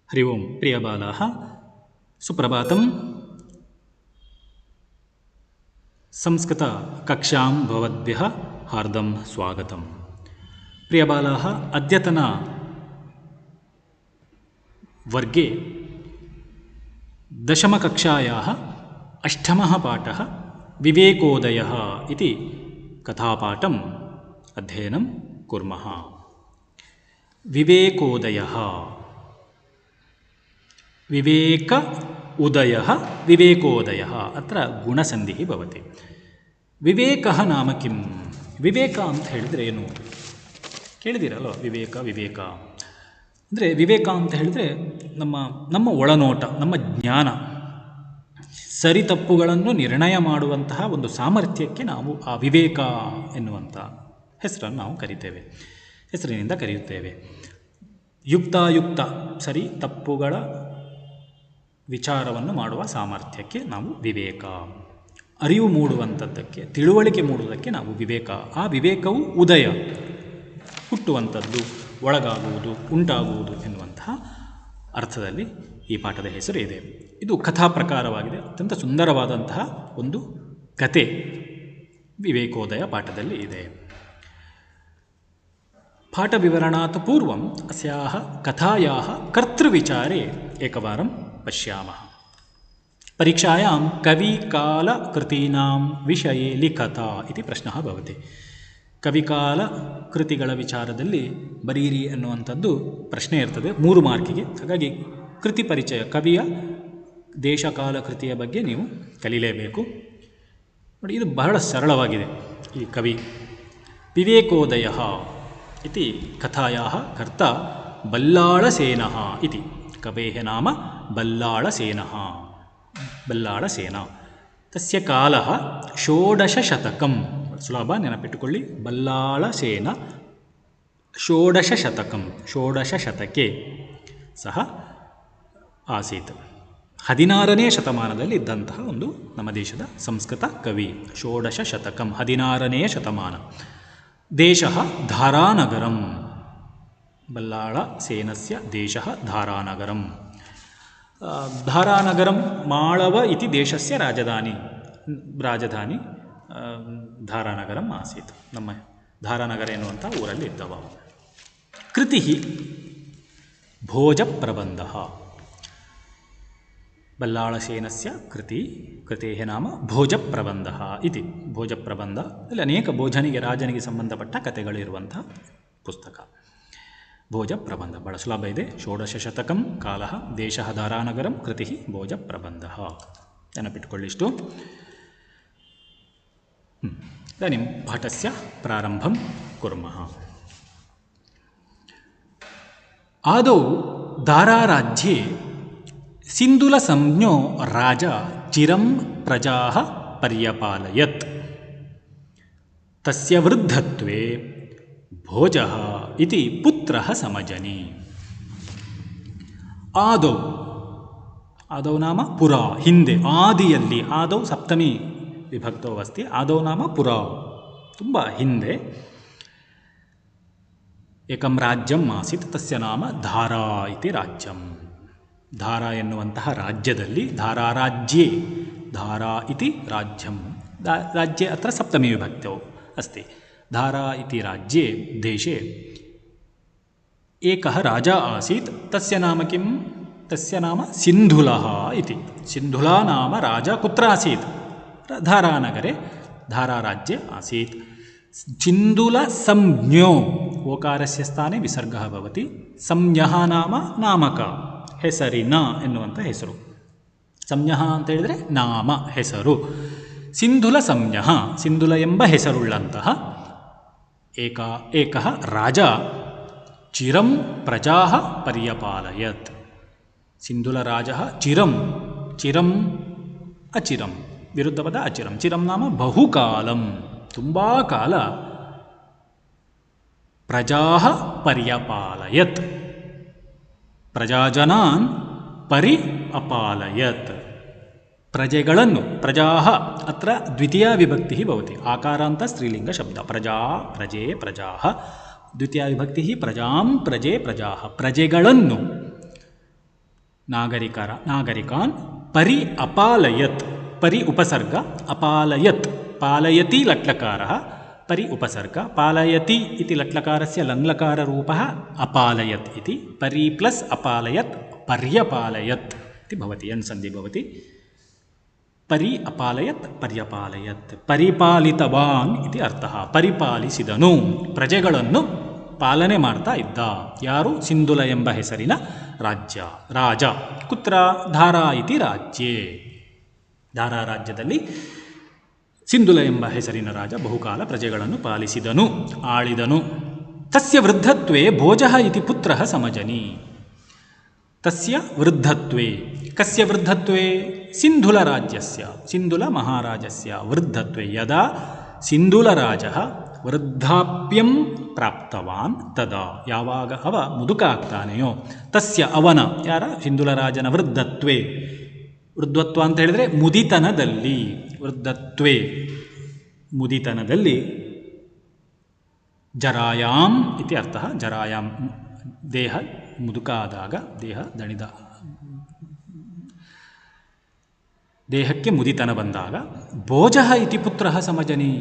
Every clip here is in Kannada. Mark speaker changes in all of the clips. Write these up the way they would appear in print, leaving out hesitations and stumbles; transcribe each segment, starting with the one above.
Speaker 1: हरि ओं प्रियबालाः सुप्रभातं। संस्कृतकक्षां भवद्भ्यः हार्दं स्वागतं। प्रियबालाः, अद्यतन वर्गे दशमकक्षायाः अष्टमः पाठः विवेकोदयः इति कथापाठम् अध्ययनं कुर्मः। विवेकोदयः, विवेक उदयः विवेकोदयः, अत्र गुणसन्धिः भवति। विवेकः नाम किं? ವಿವೇಕ ಅಂತ ಹೇಳಿದರೆ ಏನು ಕೇಳಿದಿರಲ್ವ? ವಿವೇಕ ಅಂದರೆ ವಿವೇಕ ಅಂತ ಹೇಳಿದರೆ ನಮ್ಮ ಒಳನೋಟ, ನಮ್ಮ ಜ್ಞಾನ, ಸರಿ ತಪ್ಪುಗಳನ್ನು ನಿರ್ಣಯ ಮಾಡುವಂತಹ ಒಂದು ಸಾಮರ್ಥ್ಯಕ್ಕೆ ನಾವು ಆ ವಿವೇಕ ಎನ್ನುವಂಥ ಹೆಸರನ್ನು ನಾವು ಹೆಸರಿನಿಂದ ಕರೆಯುತ್ತೇವೆ. ಯುಕ್ತಾಯುಕ್ತ ಸರಿ ತಪ್ಪುಗಳ ವಿಚಾರವನ್ನು ಮಾಡುವ ಸಾಮರ್ಥ್ಯಕ್ಕೆ ನಾವು ವಿವೇಕ, ಅರಿವು ಮೂಡುವಂಥದ್ದಕ್ಕೆ, ತಿಳುವಳಿಕೆ ಮೂಡುವುದಕ್ಕೆ ನಾವು ವಿವೇಕ. ಆ ವಿವೇಕವು ಉದಯ, ಹುಟ್ಟುವಂಥದ್ದು, ಒಳಗಾಗುವುದು, ಉಂಟಾಗುವುದು ಎನ್ನುವಂತಹ ಅರ್ಥದಲ್ಲಿ ಈ ಪಾಠದ ಹೆಸರು ಇದೆ. ಇದು ಕಥಾ ಪ್ರಕಾರವಾಗಿದೆ. ಅತ್ಯಂತ ಸುಂದರವಾದಂತಹ ಒಂದು ಕತೆ ವಿವೇಕೋದಯ ಪಾಠದಲ್ಲಿ ಇದೆ. ಪಾಠವಿವರಣಾತ್ ಪೂರ್ವಂ ಅಸ್ಯಾಹ ಕಥಾಯಾಹ ಕರ್ತೃವಿಚಾರೆ ಏಕವಾರಂ ಪಶ್ಯಾಮಃ. ಪರೀಕ್ಷಾಯಾಂ ಕವಿಕಾಲಕೃತೀನಾಂ ವಿಷಯೇ ಲಿಖತ ಇತಿ ಪ್ರಶ್ನಃ ಭವತಿ. ಕವಿಕಾಲ ಕೃತಿಗಳ ವಿಚಾರದಲ್ಲಿ ಬರೀರಿ ಅನ್ನುವಂಥದ್ದು ಪ್ರಶ್ನೆ ಇರ್ತದೆ 3 ಮಾರ್ಕಿಗೆ. ಹಾಗಾಗಿ ಕೃತಿ ಪರಿಚಯ, ಕವಿಯ ದೇಶಕಾಲ ಕೃತಿಯ ಬಗ್ಗೆ ನೀವು ಕಲೀಲೇಬೇಕು. ನೋಡಿ, ಇದು ಬಹಳ ಸರಳವಾಗಿದೆ. ಈ ಕವಿ ವಿವೇಕೋದಯ ಇತಿ ಕಥಾಯಾಹ ಕರ್ತ ಬಲ್ಲಾಳಸೇನಃ ಇತಿ. ಕವೇಃ ನಾಮ ಬಲ್ಲಾಳಸೇನಃ, ಬಲ್ಲಾಳಸೇನ. ತಸ್ಯ ಕಾಲಃ ಷೋಡಶಶತಕಂ. ಸುಲಭ, ನೆನಪಿಟ್ಟುಕೊಳ್ಳಿ. ಬಲ್ಲಾಳಸೇನ ಷೋಡಶಶತಕಂ, ಷೋಡಶಶತಕೆ ಸಹ ಆಸೀತ್. 16ನೇ ಶತಮಾನದಲ್ಲಿ ಇದ್ದಂತಹ ಒಂದು ನಮ್ಮ ದೇಶದ ಸಂಸ್ಕೃತ ಕವಿ. ಷೋಡಶಶತಕಂ, 16ನೇ ಶತಮಾನ. ದೇಶಃ ಧಾರಾನಗರಂ. ಬಲ್ಲಾಳಸೇನಸ್ಯ ದೇಶಃ ಧಾರಾನಗರಂ. ಧಾರಾನಗರಂ ಮಾಳವ ಇತಿ ದೇಶಸ್ಯ ರಾಜಧಾನಿ ಧಾರಾನಗರಂ ಆಸೀತ್. ನಮ್ಮ ಧಾರಾನಗರ ಎನ್ನುವಂಥ ಊರಲ್ಲಿ ಇದ್ದವ. ಕೃತಿ ಭೋಜಪ್ರಬಂಧ. ಬಲ್ಲಾಳಸೇನಸ್ಯ ಕೃತೇಃ ನಾಮ ಭೋಜಪ್ರಬಂಧ ಇತಿ. ಭೋಜಪ್ರಬಂಧ ಅಲ್ಲಿ ಅನೇಕ ರಾಜನಿಗೆ ಸಂಬಂಧಪಟ್ಟ ಕಥೆಗಳಿರುವಂಥ ಪುಸ್ತಕ. ಭೋಜಪ್ರಬಂಧ ಬಹಳ ಸುಲಭ ಇದೆ. ಷೋಡಶಶತಕಂ, ಕಾಲಃ ದೇಶಃ ಧಾರಾನಗರಂ, ಕೃತಿ ಭೋಜಪ್ರಬಂಧ. ನೆನಪಿಟ್ಟುಕೊಳ್ಳಿಷ್ಟು. ಇದಾನಿಂ ಪಾಠಸ್ಯ ಪ್ರಾರಂಭಂ ಕುರ್ಮಃ. ಆದೌ ದಾರಾರಾಜ್ಯೆ ಸಿಂಧುಲಸಂಜ್ಞೋ ರಾಜ ಚಿರಂ ಪ್ರಜಾಃ ಪರ್ಯಪಾಲಯತ್. ತಸ್ಯ ವೃದ್ಧತ್ವೇ ಭೋಜಃ ಇತಿ ಪುತ್ರಃ ಸಮಜನಿ. ಆದೌ ನಾಮ ಪುರ, ಹಿಂದೆ, ಆದಿಯಲ್ಲಿ. ಆದೌ ಸಪ್ತಮಿ ವಿಭಕ್ತೋ ಅಸ್ತಿ. ಆದೌ ನಾಮ ಪುರ, ತುಂಬ ಹಿಂದೆ. ಏಕಂ ರಾಜ್ಯಂ ಆಸೀತ್, ತಸ್ಯ ನಾಮ ಧಾರಾ ಇತಿ ರಾಜ್ಯಂ. ಧಾರಾ ಎನ್ನುವಂತಹ ರಾಜ್ಯದಲ್ಲಿ, ಧಾರಾರಾಜ್ಯೆ, ಧಾರಾ ಇತಿ ರಾಜ್ಯಂ. ರಾಜ್ಯೆ ಅತ್ರ ಸಪ್ತಮಿ ವಿಭಕ್ತೋ ಅಸ್ತಿ. ಧಾರಾ ಇತಿ ರಾಜ್ಯೆ ದೇಶೆ ಏಕಃ ರಾಜ ಆಸೀತ್. ತಸ್ಯ ನಾಮ ಕಿಂ? ತಸ್ಯ ನಾಮ ಸಿಂಧುಲಃ ಇತಿ. ಸಿಂಧುಲಾ ನಾಮ ರಾಜ ಕುತ್ರ ಆಸೀತ್? ಧಾರಾನಗರೆ, ಧಾರಾರಾಜ್ಯೆ ಆಸೀತ್. ಸಿಂಧುಲಸಂಜ್ಞೋ, ಓಕಾರಸ್ಯ ಸ್ಥಾನೆ ವಿಸರ್ಗಃ ಭವತಿ. ಸಂಜ್ಞಃ ನಾಮ ನಾಮಕ, ಹೆಸರಿನ ಎನ್ನುವಂಥ ಹೆಸರು. ಸಂಜ್ಞಃ ಅಂತ ಹೇಳಿದರೆ ನಾಮ, ಹೆಸರು. ಸಿಂಧುಲಸಂಜ್ಞಃ, ಸಿಂಧುಲ ಎಂಬ ಹೆಸರುಳ್ಳಂತಹ ಏಕಃ ರಾಜ ಚಿರಂ ಪ್ರಜಾಃ ಪರ್ಯಪಾಲಯತ್. ಸಿಂಧುಲ ರಾಜಃ ಚಿರಂ, ಚಿರಂ ಅಚಿರಂ, ವಿರುದ್ಧಪದ ಅಚಿರಂ. ಚಿರಂ ನಾಮ ಬಹುಕಾಲಂ, ತುಂಬ ಕಾಲ. ಪ್ರಜಾಃ ಪರ್ಯಪಾಲಯತ್, ಪ್ರಜಾಜನಾನ್ ಪರಿ ಅಪಾಲಯತ್. ಪ್ರಜೆಗಳನ್ನು, ಪ್ರಜಾಃ ಅತ್ರ ದ್ವಿತೀಯ ವಿಭಕ್ತಿ ಭವತಿ. ಆಕಾರಾಂತ ಸ್ತ್ರೀಲಿಂಗ ಶಬ್ದ. ಪ್ರಜಾ, ಪ್ರಜೆ, ಪ್ರಜಾಃ. ದ್ವಿತೀಯ ವಿಭಕ್ತಿ ಪ್ರಜಾಂ, ಪ್ರಜೆ, ಪ್ರಜಾಃ. ಪ್ರಜೆಗಳನ್ನು ನಾಗರಿಕಾನ್ ಪರಿ ಅಪಾಲಯತ್. ಪರಿ ಉಪಸರ್ಗ, ಅಪಾಲಯತ್ ಪಾಲಯತಿ ಲಟ್ಲಕಾರಃ, ಪರಿ ಉಪಸರ್ಗ. ಪಾಲಯತಿ ಇತಿ ಲಟ್ಲಕಾರಸ್ಯ ಲಂಗ್ಲಕಾರरूपः ಅಪಾಲಯತ್ ಇತಿ. ಪರಿ ಪ್ಲಸ್ ಅಪಾಲಯತ್ ಪರ್ಯಪಾಲಯತ್ ಇತಿ ಭವತಿ. ಎನ್ ಸಂಧಿ ಭವತಿ. ಪರಿ ಅಪಾಲಯತ್ ಪರ್ಯಪಾಲಯತ್. ಪರಿಪಾಲಿತವಾನ್ ಇತಿ ಅರ್ಥಃ. ಪರಿಪಾಲಿಸಿದನು, ಪ್ರಜೆಗಳನ್ನು ಪಾಲನೆ ಮಾಡ್ತಾ ಇದ್ದ. ಯಾರು? ಸಿಂಧುಲ ಎಂಬ ಹೆಸರಿನ ರಾಜ. ಕುತ್ರ? ಧಾರಾ ಇತಿ ರಾಜ್ಯೆ. ಧಾರಾ ರಾಜ್ಯದಲ್ಲಿ ಸಿಂಧುಲ ಎಂಬ ಹೆಸರಿನ ರಾಜ ಬಹುಕಾಲ ಪ್ರಜೆಗಳನ್ನು ಪಾಲಿಸಿದನು, ಆಳಿದನು. ತಸ್ಯ ವೃದ್ಧತ್ವೇ ಭೋಜಃ ಇತಿ ಪುತ್ರಃ ಸಮಜನಿ. ತಸ್ಯ ವೃದ್ಧತ್ವೇ. ಕಸ್ಯ ವೃದ್ಧತ್ವೇ? ಸಿಂಧುಲ ರಾಜ್ಯಸ್ಯ, ಸಿಂಧುಲ ಮಹಾರಾಜಸ್ಯ ವೃದ್ಧತ್ವೇ. ಯದಾ ಸಿಂಧುಲರಾಜಃ ವೃದ್ಧಾಪ್ಯಂ ಪ್ರಾಪ್ತವಾನ್ ತದಾ, ಯಾವಾಗ ಅವ ಮುದುಕ ಆಗ್ತಾನೆಯೋ, ತಸ್ಯ ಅವನ, ಯಾರ? ಸಿಂಧುಲರಾಜನ ವೃದ್ಧತ್ವೇ. ವೃದ್ಧತ್ವ ಅಂತ ಹೇಳಿದರೆ ಮುದಿತನದಲ್ಲಿ. ವೃದ್ಧತ್ವೇ ಮುದಿತನದಲ್ಲಿ. ಜರಾಯಾಮ್ ಇತಿ ಅರ್ಥ. ಜರಾಯಾಮ್ ದೇಹ ಮುದುಕ ಆದಾಗ, ದೇಹಕ್ಕೆ ಮುದಿತನ ಬಂದಾಗ. ಭೋಜಃ ಇತಿ ಪುತ್ರಃ ಸಮಜನಿ.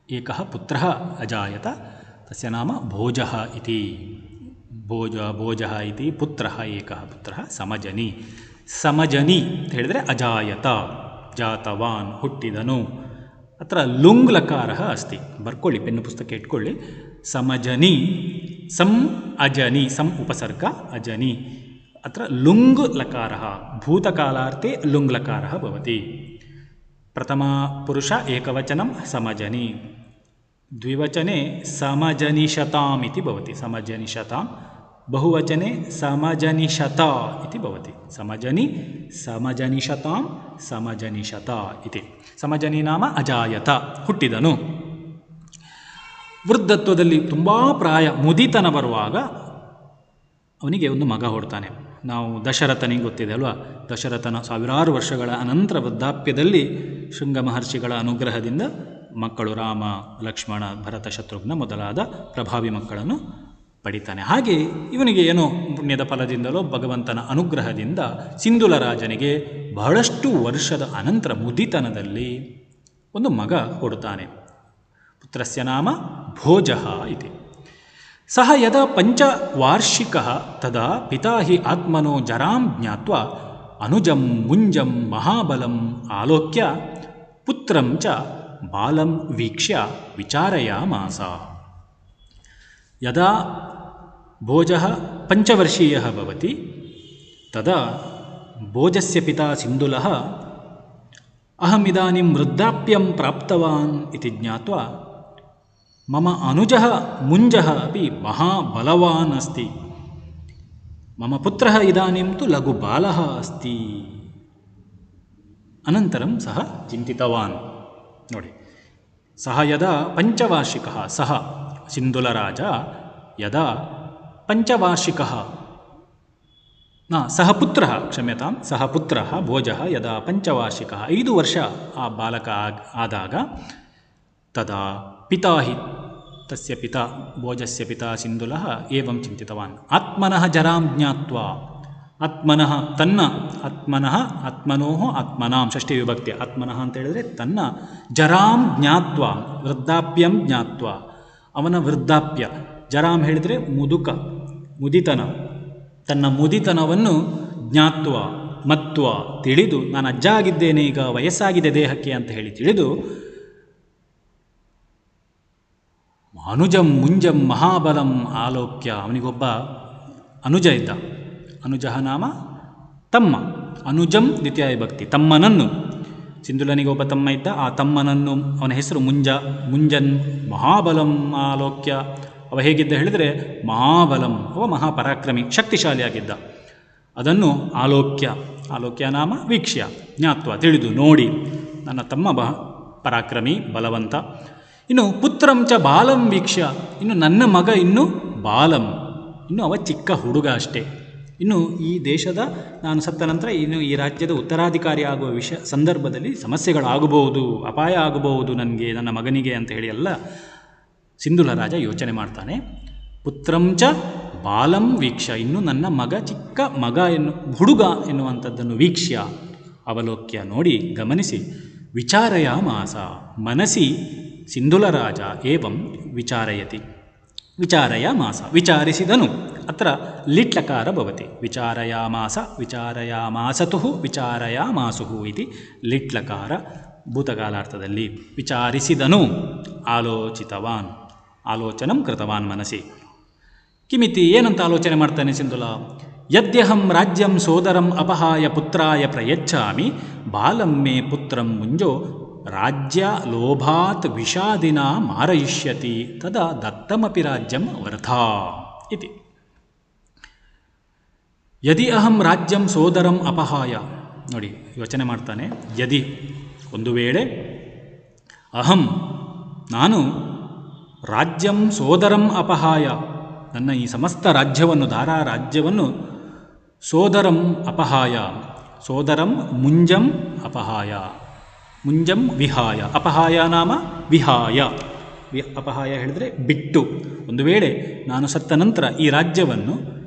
Speaker 1: ಏಕಃ ಪುತ್ರಃ ಅಜಾಯತ, ತಸ್ಯ ನಾಮ ಭೋಜಃ ಇತಿ. ಭೋಜಃ ಇತಿ ಪುತ್ರಃ, ಏಕಃ ಪುತ್ರಃ ಸಮಜನಿ. ಸಮಜನಿ ಅಂತ ಹೇಳಿದರೆ ಅಜಾಯತ, ಜಾತವಾನ್ ಹುಟ್ಟಿದನು. ಅತ್ರ ಲುಂಗ್ ಲಕಾರಃ ಅಸ್ತಿ. ಬರ್ಕೊಳ್ಳಿ, ಪೆನ್ನು ಪುಸ್ತಕ ಇಟ್ಕೊಳ್ಳಿ. ಸಮಜನಿ, ಸಂ ಅಜನಿ, ಸಂ ಉಪಸರ್ಗ ಅಜನಿ. ಅತ್ರ ಲುಂಗ್ ಲಕಾರಃ, ಭೂತಕಾಲಾರ್थे ಲುಂಗ್ ಲಕಾರಃ ಭವತಿ. ಪ್ರಥಮ ಪುರುಷ ಏಕವಚನಂ ಸಮಜನಿ, ದ್ವಿವಚನೆ ಸಮಜನಿಷತಾಂ ಇತಿ ಭವತಿ. ಸಮಜನಿಷತಾಂ. ಬಹುವಚನೆ ಸಮಜನಿಷತ ಇತಿ ಭವತಿ. ಸಮಜನಿ, ಸಮಜನಿಷತಾಂ, ಸಮಜನಿಷತ ಇತಿ. ಸಮಜನಿ ನಾಮ ಅಜಾಯತ, ಹುಟ್ಟಿದನು. ವೃದ್ಧತ್ವದಲ್ಲಿ ತುಂಬ ಪ್ರಾಯ, ಮುದಿತನ ಬರುವಾಗ ಅವನಿಗೆ ಒಂದು ಮಗ ಹೊಡ್ತಾನೆ. ನಾವು ದಶರಥನಿಗೆ ಗೊತ್ತಿದೆ ಅಲ್ವಾ? ದಶರಥನ ಸಾವಿರಾರು ವರ್ಷಗಳ ಅನಂತರ ವೃದ್ಧಾಪ್ಯದಲ್ಲಿ ಶೃಂಗ ಮಹರ್ಷಿಗಳ ಅನುಗ್ರಹದಿಂದ ಮಕ್ಕಳು ರಾಮ, ಲಕ್ಷ್ಮಣ, ಭರತ, ಶತ್ರುಘ್ನ ಮೊದಲಾದ ಪ್ರಭಾವಿ ಮಕ್ಕಳನ್ನು ಪಡಿತಾನೆ. ಹಾಗೆ ಇವನಿಗೆ ಏನೋ ಪುಣ್ಯದ ಫಲದಿಂದಲೋ ಭಗವಂತನ ಅನುಗ್ರಹದಿಂದ ಸಿಂಧುಲ ರಾಜನಿಗೆ ಬಹಳಷ್ಟು ವರ್ಷದ ಅನಂತರ ಮುದಿತನದಲ್ಲಿ ಒಂದು ಮಗ ಕೊಡುತ್ತಾನೆ. ಪುತ್ರಸ್ಯ ನಾಮ ಭೋಜಃ ಇತಿ. ಸಹ ಯದಾ ಪಂಚವಾರ್ಷಿಕಃ ತದಾ ಪಿತಾ ಹಿ ಆತ್ಮನೋ ಜರಾಂ ಜ್ಞಾತ್ವಾ ಅನುಜಂ ಮುಂಜಂ ಮಹಾಬಲಂ ಆಲೋಕ್ಯ ಪುತ್ರಂ ಚ ಬಾಲಂ ವೀಕ್ಷ್ಯ ವಿಚಾರಯಾಮಾಸ. ಯದಾ ಭೋಜಃ ಪಂಚವರ್ಷೀಯಃ ಭವತಿ ತದಾ ಭೋಜಸ್ಯ ಪಿತಾ ಸಿಂಧುಲಃ ಅಹಮಿದಾನಿಂ ವೃದ್ಧಾಪ್ಯಂ ಪ್ರಾಪ್ತವಾನ್ ಇತಿ ಜ್ಞಾತ್ವಾ ಮಮ ಅನುಜಃ ಮುಂಜಃ ಅಪಿ ಮಹಾಬಲವಾನ್ ಅಸ್ತಿ. ಮಮ ಪುತ್ರಃ ಇದಾನಿಂ ತು ಲಘು ಬಾಲಃ ಅಸ್ತಿ. ಅನಂತರಂ ಸಹ ಚಿಂತಿತವಾನ್. ನೋಡಿ, ಸಹ ಯದಾ ಪಂಚವಾರ್ಷಿಕಃ, ಸಹ ಸಿಂಧುಲರಾಜ ಯದಾ ಪಂಚವಾರ್ಷಿಕಃ, ಸಹ ಪುತ್ರಃ, ಕ್ಷಮ್ಯತಾಂ, ಸಹ ಪುತ್ರಃ ಭೋಜಃ ಯದಾ ಪಂಚವಾರ್ಷಿಕಃ, 5 ವರ್ಷ ಆ ಬಾಲಕ ಆದಾಗ, ತದಾ ಪಿತಾ ಹಿ, ತಸ್ಯ ಪಿತಾ ಭೋಜಸ್ಯ ಪಿತಾ ಸಿಂಧುಲಃ ಏವಂ ಚಿಂತಿತವಾನ್. ಆತ್ಮನಃ ಜರಾಂ ಜ್ಞಾತ್ವಾ, ಆತ್ಮನಃ ತನ್ನ, ಆತ್ಮನಃ ಆತ್ಮನೋಃ ಆತ್ಮನಾಂ, ಷಷ್ಠಿ ವಿಭಕ್ತಿ. ಆತ್ಮನಃ ಅಂತ ಹೇಳಿದರೆ ತನ್ನ, ಜರಾಂ ಜ್ಞಾತ್ವಾ ವೃದ್ಧಾಪ್ಯಂ ಜ್ಞಾತ್ವಾ, ಅವನ ವೃದ್ಧಾಪ್ಯ. ಜರಾಂ ಹೇಳಿದರೆ ಮುದುಕ, ಮುದಿತನ. ತನ್ನ ಮುದಿತನವನ್ನು ಜ್ಞಾತ್ವ, ಮತ್ವ, ತಿಳಿದು, ನಾನು ಅಜ್ಜ ಆಗಿದ್ದೇನೆ, ಈಗ ವಯಸ್ಸಾಗಿದೆ ದೇಹಕ್ಕೆ ಅಂತ ಹೇಳಿ ತಿಳಿದು, ಅನುಜಂ ಮುಂಜಂ ಮಹಾಬಲಂ ಆಲೋಕ್ಯ, ಅವನಿಗೊಬ್ಬ ಅನುಜ ಇದ್ದ. ಅನುಜಃ ನಾಮ ತಮ್ಮ. ಅನುಜಂ ದ್ವಿತೀಯ ವಿಭಕ್ತಿ, ತಮ್ಮನನ್ನು. ಸಿಂಧುಲನಿಗೆ ಒಬ್ಬ ತಮ್ಮ ಇದ್ದ, ಆ ತಮ್ಮನನ್ನು, ಅವನ ಹೆಸರು ಮುಂಜನ್ ಮಹಾಬಲಂ ಆಲೋಕ್ಯ. ಅವ ಹೇಗಿದ್ದ ಹೇಳಿದರೆ ಮಹಾಬಲಂ, ಅವ ಮಹಾಪರಾಕ್ರಮಿ, ಶಕ್ತಿಶಾಲಿಯಾಗಿದ್ದ. ಅದನ್ನು ಆಲೋಕ್ಯ, ಆಲೋಕ್ಯ ನಾಮ ವೀಕ್ಷ್ಯ, ಜ್ಞಾತ್ವ, ತಿಳಿದು, ನೋಡಿ, ನನ್ನ ತಮ್ಮ ಪರಾಕ್ರಮಿ, ಬಲವಂತ. ಇನ್ನು ಪುತ್ರಂ ಚ ಬಾಲಂ ವೀಕ್ಷ್ಯ, ಇನ್ನು ನನ್ನ ಮಗ ಇನ್ನು ಬಾಲಂ, ಇನ್ನು ಅವ ಚಿಕ್ಕ ಹುಡುಗ ಅಷ್ಟೇ. ಇನ್ನು ಈ ದೇಶದ, ನಾನು ಸತ್ತ ನಂತರ ಇನ್ನು ಈ ರಾಜ್ಯದ ಉತ್ತರಾಧಿಕಾರಿ ಆಗುವ ಸಂದರ್ಭದಲ್ಲಿ ಸಮಸ್ಯೆಗಳಾಗಬಹುದು, ಅಪಾಯ ಆಗಬಹುದು ನನಗೆ, ನನ್ನ ಮಗನಿಗೆ ಅಂತ ಹೇಳಿ ಎಲ್ಲ ಸಿಂಧುಲ ರಾಜ ಯೋಚನೆ ಮಾಡ್ತಾನೆ. ಪುತ್ರಂ ಚ ಬಾಲಂ ವೀಕ್ಷ್ಯ, ಇನ್ನು ನನ್ನ ಮಗ ಚಿಕ್ಕ ಮಗ ಹುಡುಗ ಎನ್ನುವಂಥದ್ದನ್ನು ವೀಕ್ಷ್ಯ ಅವಲೋಕ್ಯ ನೋಡಿ ಗಮನಿಸಿ, ವಿಚಾರಯಾಮಾಸ ಮನಸಿ ಸಿಂಧುಲರಾಜ ಏವಂ ವಿಚಾರಯತಿ, ವಿಚಾರಯಾಮಾಸ ವಿಚಾರಿಸಿದನು, ಅತ್ರ ಲಿಟ್ಲಕಾರ ಭವತಿ, ವಿಚಾರಯಾಮಾಸ ವಿಚಾರಯಾಮಾಸತು ವಿಚಾರಯಾಮಾಸು ಇತಿ ಲಿಟ್ಲಕಾರ ಭೂತಕಾಲಾರ್ಥದಲ್ಲಿ. ವಿಚಾರಿಸಿದನು, ಆಲೋಚಿತವಾನ್, ಆಲೋಚನಂ ಕೃತವಾನ್ ಮನಸಿ. ಕಿಮಿತಿ ಏನಂತ ಆಲೋಚನೆ ಮಾಡ್ತಾನೆ ಸಿಂಧುಲ? ಯದ್ಯಹಂ ರಾಜ್ಯಂ ಸೋದರಂ ಅಪಹಾಯ ಪುತ್ರಾಯ ಪ್ರಯಚ್ಛಾಮಿ ಬಾಲಂ ಮೇ ಪುತ್ರಂ ಮುಂಜೋ ರಾಜ್ಯ ಲೋಭಾತ್ ವಿಷಾದಿನ ಮಾರಯಿಷ್ಯತಿ ತದಾ ದತ್ತಮಪಿ ರಾಜ್ಯಂ ವೃಥಾ ಇತಿ. ಯದಿ ಅಹಂ ರಾಜ್ಯಂ ಸೋದರಂ ಅಪಹಾಯ, ನೋಡಿ ಯೋಚನೆ ಮಾಡ್ತಾನೆ, ಯದಿ ಒಂದು ವೇಳೆ, ಅಹಂ ನಾನು, ರಾಜ್ಯಂ ಸೋದರಂ ಅಪಹಾಯ ನನ್ನ ಈ ಸಮಸ್ತ ರಾಜ್ಯವನ್ನು, ಧಾರಾ ರಾಜ್ಯವನ್ನು, ಸೋದರಂ ಅಪಹಾಯ, ಸೋದರಂ ಮುಂಜಂ ಅಪಹಾಯ, ಮುಂಜಂ ವಿಹಾಯ, ಅಪಹಾಯ ನಾಮ ವಿಹಾಯ, ಅಪಹಾಯ ಹೇಳಿದರೆ ಬಿಟ್ಟು, ಒಂದು ವೇಳೆ ನಾನು ಸತ್ತ ನಂತರ ಈ ರಾಜ್ಯವನ್ನು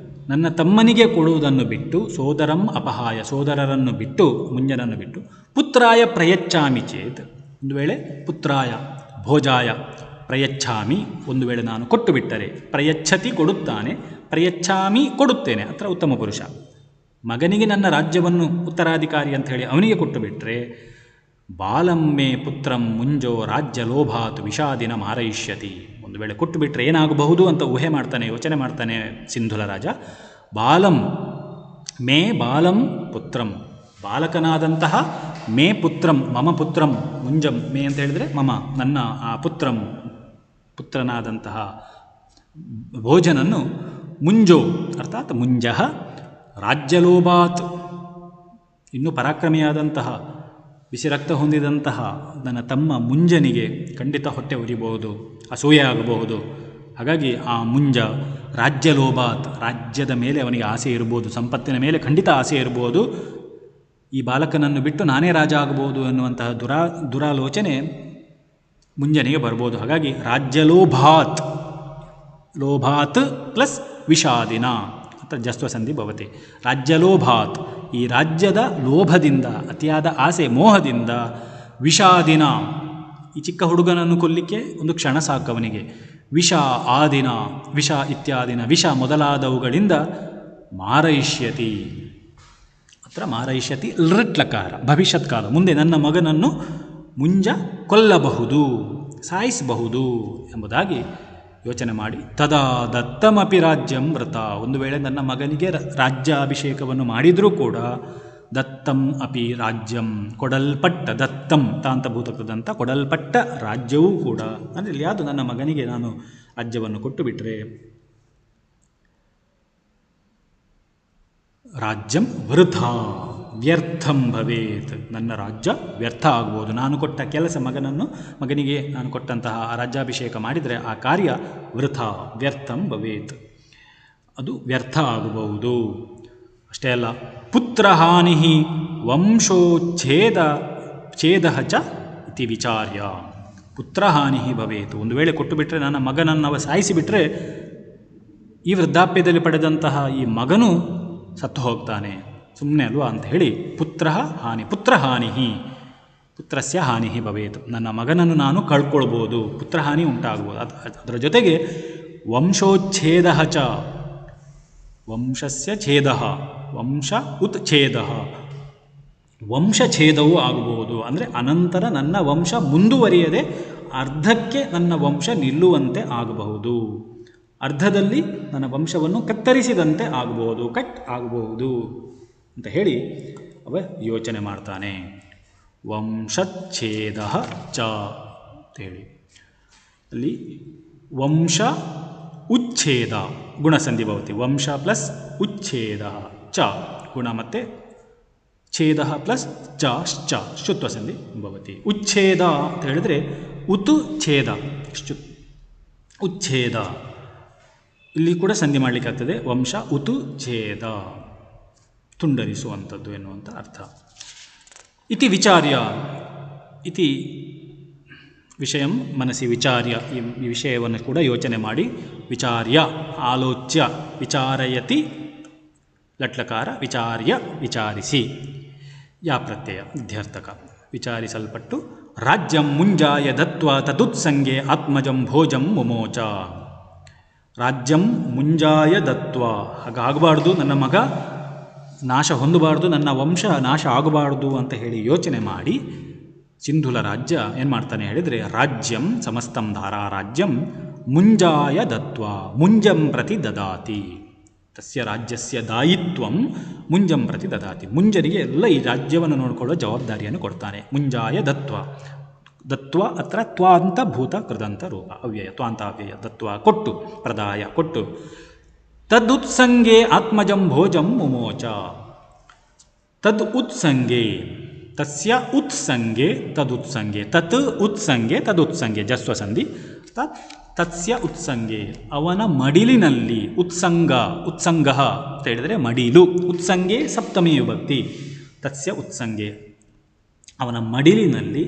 Speaker 1: ನನ್ನ ತಮ್ಮನಿಗೆ ಕೊಡುವುದನ್ನು ಬಿಟ್ಟು, ಸೋದರಂ ಅಪಹಾಯ ಸೋದರರನ್ನು ಬಿಟ್ಟು, ಮುಂಜನನ್ನು ಬಿಟ್ಟು, ಪುತ್ರಾಯ ಪ್ರಯಚ್ಛಾಮಿ ಚೇತ್, ಒಂದು ವೇಳೆ ಪುತ್ರಾಯ ಭೋಜಾಯ ಪ್ರಯಚ್ಛಾಮಿ, ಒಂದು ವೇಳೆ ನಾನು ಕೊಟ್ಟು ಬಿಟ್ಟರೆ, ಪ್ರಯಚ್ಛತಿ ಕೊಡುತ್ತಾನೆ, ಪ್ರಯಚ್ಛಾಮಿ ಕೊಡುತ್ತೇನೆ, ಅತ್ರ ಉತ್ತಮ ಪುರುಷ, ಮಗನಿಗೆ ನನ್ನ ರಾಜ್ಯವನ್ನು ಉತ್ತರಾಧಿಕಾರಿ ಅಂತ ಹೇಳಿ ಅವನಿಗೆ ಕೊಟ್ಟು ಬಿಟ್ಟರೆ, ಬಾಲಮ್ಮೆ ಪುತ್ರಂ ಮುಂಜೋ ರಾಜ್ಯ ಲೋಭಾತ್ ವಿಷಾದಿನ ಮಾರಯಿಷ್ಯತಿ, ಒಂದು ವೇಳೆ ಕೊಟ್ಟು ಬಿಟ್ಟರೆ ಏನಾಗಬಹುದು ಅಂತ ಊಹೆ ಮಾಡ್ತಾನೆ, ಯೋಚನೆ ಮಾಡ್ತಾನೆ ಸಿಂಧುಲ ರಾಜ. ಬಾಲಂ ಮೇ ಬಾಲಂ ಪುತ್ರಂ, ಬಾಲಕನಾದಂತಹ ಮೇ ಪುತ್ರಂ ಮಮ ಪುತ್ರಂ ಮುಂಜಂ, ಮೇ ಅಂತ ಹೇಳಿದರೆ ಮಮ ನನ್ನ ಆ ಪುತ್ರನಾದಂತಹ ಭೋಜನನ್ನು ಮುಂಜೋ ಅರ್ಥಾತ್ ಮುಂಜಃ ರಾಜ್ಯಲೋಭಾತ್, ಇನ್ನೂ ಪರಾಕ್ರಮಿಯಾದಂತಹ ಬಿಸಿ ರಕ್ತ ಹೊಂದಿದಂತಹ ನನ್ನ ತಮ್ಮ ಮುಂಜನಿಗೆ ಖಂಡಿತ ಹೊಟ್ಟೆ ಉರಿಬಹುದು, ಅಸೂಯೆ ಆಗಬಹುದು. ಹಾಗಾಗಿ ಆ ಮುಂಜ ರಾಜ್ಯಲೋಭಾತ್, ರಾಜ್ಯದ ಮೇಲೆ ಅವನಿಗೆ ಆಸೆ ಇರ್ಬೋದು, ಸಂಪತ್ತಿನ ಮೇಲೆ ಖಂಡಿತ ಆಸೆ ಇರ್ಬೋದು, ಈ ಬಾಲಕನನ್ನು ಬಿಟ್ಟು ನಾನೇ ರಾಜ ಆಗಬಹುದು ಎನ್ನುವಂತಹ ದುರಾಲೋಚನೆ ಮುಂಜನಿಗೆ ಬರ್ಬೋದು. ಹಾಗಾಗಿ ರಾಜ್ಯಲೋಭಾತ್, ಲೋಭಾತ್ ಪ್ಲಸ್ ವಿಷಾದಿನ ಅತ್ರ ಜಸ್ವಸಂಧಿ ಭವತಿ. ರಾಜ್ಯಲೋಭಾತ್, ಈ ರಾಜ್ಯದ ಲೋಭದಿಂದ, ಅತಿಯಾದ ಆಸೆ ಮೋಹದಿಂದ, ವಿಷಾದಿನ, ಈ ಚಿಕ್ಕ ಹುಡುಗನನ್ನು ಕೊಲ್ಲಿಕ್ಕೆ ಒಂದು ಕ್ಷಣ ಸಾಕವನಿಗೆ, ವಿಷ ಆದಿನ, ವಿಷ ಇತ್ಯಾದಿನ, ವಿಷ ಮೊದಲಾದವುಗಳಿಂದ ಮಾರಯಿಷ್ಯತಿ, ಅತ್ರ ಮಾರಯಿಷ್ಯತಿ ಲೃಟ್ಲಕಾರ ಭವಿಷ್ಯತ್ ಕಾಲ, ಮುಂದೆ ನನ್ನ ಮಗನನ್ನು ಮುಂಜ ಕೊಲ್ಲಬಹುದು, ಸಾಯಿಸಬಹುದು ಎಂಬುದಾಗಿ ಯೋಚನೆ ಮಾಡಿ, ತದಾ ದತ್ತಮಪಿ ರಾಜ್ಯಂ ವೃತ, ಒಂದು ವೇಳೆ ನನ್ನ ಮಗನಿಗೆ ರಾಜ್ಯಾಭಿಷೇಕವನ್ನು ಮಾಡಿದರೂ ಕೂಡ, ದತ್ತಂ ಅಪಿ ರಾಜ್ಯಂ ಕೊಡಲ್ಪಟ್ಟ, ದತ್ತಂ ತಾಂತಭೂತಕೃದಂತ ಕೊಡಲ್ಪಟ್ಟ ರಾಜ್ಯವೂ ಕೂಡ, ಅಂದರೆ ಇಲ್ಲಿ ಯಾವುದು ನನ್ನ ಮಗನಿಗೆ ನಾನು ರಾಜ್ಯವನ್ನು ಕೊಟ್ಟು ಬಿಟ್ಟರೆ, ರಾಜ್ಯಂ ವೃಥಾ ವ್ಯರ್ಥಂ ಭವೇತ್, ನನ್ನ ರಾಜ್ಯ ವ್ಯರ್ಥ ಆಗ್ಬೋದು, ನಾನು ಕೊಟ್ಟ ಕೆಲಸ ಮಗನಿಗೆ ನಾನು ಕೊಟ್ಟಂತಹ ರಾಜ್ಯಾಭಿಷೇಕ ಮಾಡಿದರೆ ಆ ಕಾರ್ಯ ವೃಥಾ ವ್ಯರ್ಥಂ ಭವೇತ್, ಅದು ವ್ಯರ್ಥ ಆಗಬಹುದು. ಅಷ್ಟೇ ಅಲ್ಲ, ಪುತ್ರಹಾನಿ ವಂಶೋಚ್ಛೇದ ಚ ಇತಿ ವಿಚಾರ್ಯ, ಪುತ್ರಹಾನಿ ಭವೇತ್, ಒಂದು ವೇಳೆ ಕೊಟ್ಟು ಬಿಟ್ಟರೆ ನನ್ನ ಮಗನನ್ನು ಸಾಯಿಸಿಬಿಟ್ರೆ ಈ ವೃದ್ಧಾಪ್ಯದಲ್ಲಿ ಪಡೆದಂತಹ ಈ ಮಗನು ಸತ್ತು ಹೋಗ್ತಾನೆ, ಸುಮ್ಮನೆ ಅಲ್ವಾ ಅಂತ ಹೇಳಿ ಪುತ್ರಹಾನಿ ಪುತ್ರಸ್ಯ ಹಾನಿ ಭವೇತ್, ನನ್ನ ಮಗನನ್ನು ನಾನು ಕಳ್ಕೊಳ್ಬೋದು, ಪುತ್ರಹಾನಿ ಉಂಟಾಗ್ಬೋದು. ಅದರ ಜೊತೆಗೆ ವಂಶೋಚ್ಛೇದ ಚ, ವಂಶಸ್ಯ ಛೇದ, ವಂಶ ಉತ್ಛೇದ, ವಂಶಛೇದವೂ ಆಗಬಹುದು. ಅಂದರೆ ಅನಂತರ ನನ್ನ ವಂಶ ಮುಂದುವರಿಯದೆ ಅರ್ಧಕ್ಕೆ ನನ್ನ ವಂಶ ನಿಲ್ಲುವಂತೆ ಆಗಬಹುದು, ಅರ್ಧದಲ್ಲಿ ನನ್ನ ವಂಶವನ್ನು ಕತ್ತರಿಸಿದಂತೆ ಆಗಬಹುದು, ಕಟ್ ಆಗಬಹುದು ಅಂತ ಹೇಳಿ ಅವ ಯೋಚನೆ ಮಾಡ್ತಾನೆ. ವಂಶಚ್ಛೇದ ಚ ಅಂತೇಳಿ ಅಲ್ಲಿ ವಂಶ ಉಚ್ಛೇದ ಗುಣಸಂಧಿ ಭವತಿ, ವಂಶ ಪ್ಲಸ್ ಉಚ್ಛೇದ ಚ ಗುಣ ಮತ್ತು ಛೇದ ಪ್ಲಸ್ ಚ ಶುತ್ವಸಂಧಿ ಭವತಿ. ಉಚ್ಛೇದ ಅಂತ ಹೇಳಿದರೆ ಉತು ಛೇದ, ಉಚ್ಛೇದ ಇಲ್ಲಿ ಕೂಡ ಸಂಧಿ ಮಾಡಲಿಕ್ಕಾಗ್ತದೆ, ವಂಶ ಉತು ಛೇದ ತುಂಡರಿಸುವಂಥದ್ದು ಎನ್ನುವಂಥ ಅರ್ಥ. ಇತಿ ವಿಚಾರ್ಯ ಇತಿ ವಿಷಯಂ ಮನಸ್ಸಿ ವಿಚಾರ್ಯ, ಈ ವಿಷಯವನ್ನು ಕೂಡ ಯೋಚನೆ ಮಾಡಿ, ವಿಚಾರ್ಯ ಆಲೋಚ್ಯ, ವಿಚಾರಯತಿ ಲಟ್ಲಕಾರ, ವಿಚಾರ್ಯ ವಿಚಾರಿಸಿ, ಯಾ ಪ್ರತ್ಯಯ ವಿಧ್ಯರ್ಥಕ, ವಿಚಾರಿಸಲ್ಪಟ್ಟು. ರಾಜ್ಯಂ ಮುಂಜಾಯ ದತ್ವ ತದುತ್ಸಂಗೆ ಆತ್ಮಜಂ ಭೋಜಂ ಮುಮೋಚ. ರಾಜ್ಯಂ ಮುಂಜಾಯ ದತ್ವ, ಹಾಗಾಗಬಾರ್ದು, ನನ್ನ ಮಗ ನಾಶ ಹೊಂದಬಾರ್ದು, ನನ್ನ ವಂಶ ನಾಶ ಆಗಬಾರ್ದು ಅಂತ ಹೇಳಿ ಯೋಚನೆ ಮಾಡಿ ಸಿಂಧುಲ ರಾಜ್ಯ ಏನು ಮಾಡ್ತಾನೆ ಹೇಳಿದರೆ, ರಾಜ್ಯಂ ಸಮಸ್ತಂ ಧಾರಾ ರಾಜ್ಯಂ ಮುಂಜಾಯ ದತ್ವ ಮುಂಜಂ ಪ್ರತಿ ದದಾತಿ. ತಸ್ಯ ರಾಜ್ಯಸ್ಯ ದಾಯಿತ್ವಂ ಮುಂಜಂ ಪ್ರತಿ ದದಾತಿ. ಮುಂಜನಿಗೆ ಎಲ್ಲ ಈ ರಾಜ್ಯವನ್ನು ನೋಡಿಕೊಳ್ಳೋ ಜವಾಬ್ದಾರಿಯನ್ನು ಕೊಡ್ತಾನೆ. ಮುಂಜಾಯ ದತ್ವ, ದತ್ವ ಅತ್ರ ತ್ವಾಂತ ಭೂತ ಕೃದಂತ ರೂಪ, ಅವ್ಯಯ ತ್ವಾಂತ ಅವ್ಯಯ, ದತ್ವ ಕೊಟ್ಟು, ಪ್ರದಾಯ ಕೊಟ್ಟು. ತದುತ್ಸಂಗೆ ಆತ್ಮಜಂ ಭೋಜಂ ಮುಮೋಚ. ತದ್ ಉತ್ಸಂಗೆ, ತಸ್ಯ ಉತ್ಸಂಗೆ ತದುತ್ಸಂಗೆ, ತತ್ ಉತ್ಸಂಗೆ ತದುತ್ಸಂಗೆ, ಜಸ್ವ ಸಂಧಿ. ತತ್ಸ್ಯ ಉತ್ಸಂಗೆ, ಅವನ ಮಡಿಲಿನಲ್ಲಿ. ಉತ್ಸಂಗ, ಉತ್ಸಂಗ ಅಂತ ಹೇಳಿದರೆ ಮಡಿಲು. ಉತ್ಸಂಗೆ ಸಪ್ತಮಿ ವಿಭಕ್ತಿ. ತತ್ಸ್ಯ ಉತ್ಸಂಗೆ, ಅವನ ಮಡಿಲಿನಲ್ಲಿ,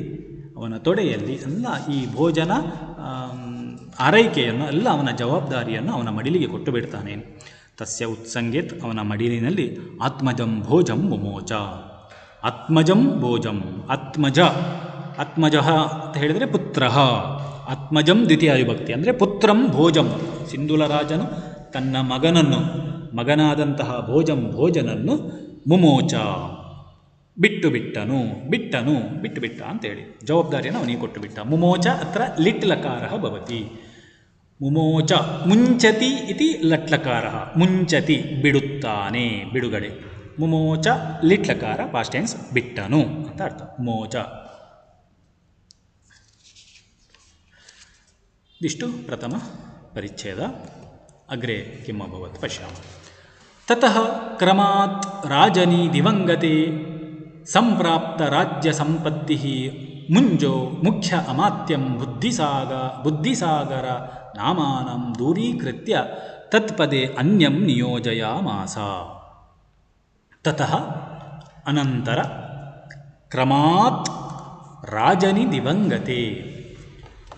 Speaker 1: ಅವನ ತೊಡೆಯಲ್ಲಿ ಎಲ್ಲ ಈ ಭೋಜನ ಆರೈಕೆಯನ್ನು, ಎಲ್ಲ ಅವನ ಜವಾಬ್ದಾರಿಯನ್ನು ಅವನ ಮಡಿಲಿಗೆ ಕೊಟ್ಟು ಬಿಡ್ತಾನೆ. ತಸ್ಯ ಉತ್ಸಂಗೆ, ಅವನ ಮಡಿಲಿನಲ್ಲಿ. ಆತ್ಮಜಂ ಭೋಜಂ ಮುಮೋಚ. ಆತ್ಮಜಂ ಭೋಜಂ, ಆತ್ಮಜ, ಆತ್ಮಜ ಅಂತ ಹೇಳಿದರೆ ಪುತ್ರ. ಆತ್ಮಜಂ ದ್ವಿತೀಯ ವಿಭಕ್ತಿ ಅಂದರೆ ಪುತ್ರಂ ಭೋಜಂ. ಸಿಂಧುಲ ರಾಜನು ತನ್ನ ಮಗನನ್ನು, ಮಗನಾದಂತಹ ಭೋಜನನ್ನು ಮುಮೋಚ ಬಿಟ್ಟು ಬಿಟ್ಟನು, ಬಿಟ್ಟು ಬಿಟ್ಟ ಅಂತೇಳಿ ಜವಾಬ್ದಾರಿಯನ್ನು ಅವನಿಗೆ ಕೊಟ್ಟು ಬಿಟ್ಟ. ಮುಮೋಚ ಅತ್ರ ಲಿಟ್ ಲಕಾರ ಭವತಿ. ಮುಮೋಚ ಮುಂಚತಿ ಇತಿ ಲಟ್ಲಕಾರ, ಮುಂಚತಿ ಬಿಡುತ್ತಾನೆ, ಬಿಡುಗಡೆ. ಮುಮೋಚ ಲಿಟ್ ಲಕಾರ ಪಾಸ್ಟ್ ಟೆನ್ಸ್, ಬಿಟ್ಟನು ಅಂತ ಅರ್ಥ. ಮೋಚ. ಇದಿಷ್ಟು ಪ್ರಥಮ ಪರಿಚ್ಛೇದ. ಅಗ್ರೆ ಕಿಮ್ ಅಭವತ್ ಪಶ್ಯಾಮಃ. ತತಃ ಕ್ರಮಾತ್ ರಾಜನಿ ದಿವಂಗತೆ ಸಂಪ್ರಾಪ್ತ ರಾಜ್ಯ ಸಂಪತ್ತಿ ಮುಂಜೋ ಮುಖ್ಯ ಅಮಾತ್ಯಂ ಬುದ್ಧಿಸಾಗರ ನಾಮಾನಂ ದೂರೀಕೃತ್ಯ ತತ್ಪದೇ ಅನ್ಯಂ ನಿಯೋಜಯಾಮಾಸ. ತತಃ ಅನಂತರ, ಕ್ರಮಾತ್ ರಾಜನಿ ದಿವಂಗತೆ,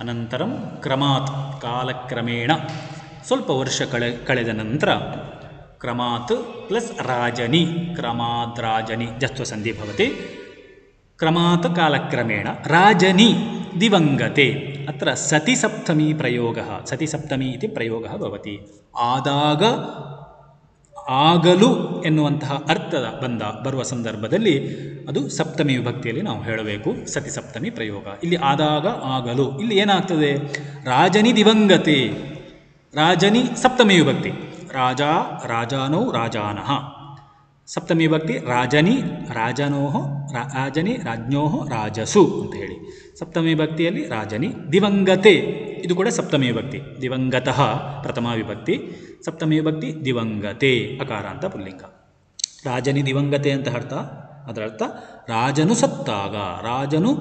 Speaker 1: ಅನಂತರಂ ಕ್ರಮಾತ್ ಕಾಲಕ್ರಮೇಣ, ಸ್ವಲ್ಪ ವರ್ಷ ಕಳೆದ ನಂತರ, ಕ್ರಮಾತ್ ಪ್ಲಸ್ ರಾಜನಿ, ಕ್ರಮಾತ್ ರಾಜನಿ ಜಸ್ತ್ವ ಸಂಧಿ ಭವತಿ. ಕ್ರಮಾತ್ ಕಾಲಕ್ರಮೇಣ ರಾಜನಿ ದಿವಂಗತೆ. ಅತ್ರ ಸತಿ ಸಪ್ತಮಿ ಪ್ರಯೋಗ, ಸತಿ ಸಪ್ತಮಿ ಇತಿ ಪ್ರಯೋಗ ಭವತಿ. ಆದಾಗ, ಆಗಲು ಎನ್ನುವಂತಹ ಅರ್ಥದ ಬರುವ ಸಂದರ್ಭದಲ್ಲಿ ಅದು ಸಪ್ತಮಿ ವಿಭಕ್ತಿಯಲ್ಲಿ ನಾವು ಹೇಳಬೇಕು. ಸತಿ ಸಪ್ತಮಿ ಪ್ರಯೋಗ. ಇಲ್ಲಿ ಆದಾಗ, ಆಗಲು. ಇಲ್ಲಿ ಏನಾಗ್ತದೆ? ರಾಜನಿ ದಿವಂಗತೆ, ರಾಜನಿ ಸಪ್ತಮಿ ವಿಭಕ್ತಿ. ರಾಜ, ರಾಜಾನೌ, ರಾಜಾನಃ. ಸಪ್ತಮಿ ವಿಭಕ್ತಿ ರಾಜನಿ, ರಾಜನೋಹ, ರಾಜನಿ, ರಾಜ್ಞೋ, ರಾಜಸು ಅಂತ ಹೇಳಿ ಸಪ್ತಮಿ ವಿಭಕ್ತಿಯಲ್ಲಿ ರಾಜನಿ. ದಿವಂಗತೆ, ಇದು ಕೂಡ ಸಪ್ತಮಿ ವಿಭಕ್ತಿ. ದಿವಂಗತಃ ಪ್ರಥಮ ವಿಭಕ್ತಿ, ಸಪ್ತಮಿ ವಿಭಕ್ತಿ ದಿವಂಗತೆ ಅಕಾರ ಅಂತ ಪುಲ್ಲಿಂಗ. ರಾಜನಿ ದಿವಂಗತೆ ಅಂತ ಅರ್ಥ. ಅದರ ಅರ್ಥ ರಾಜನು ಸತ್ತಾಗ, ರಾಜನು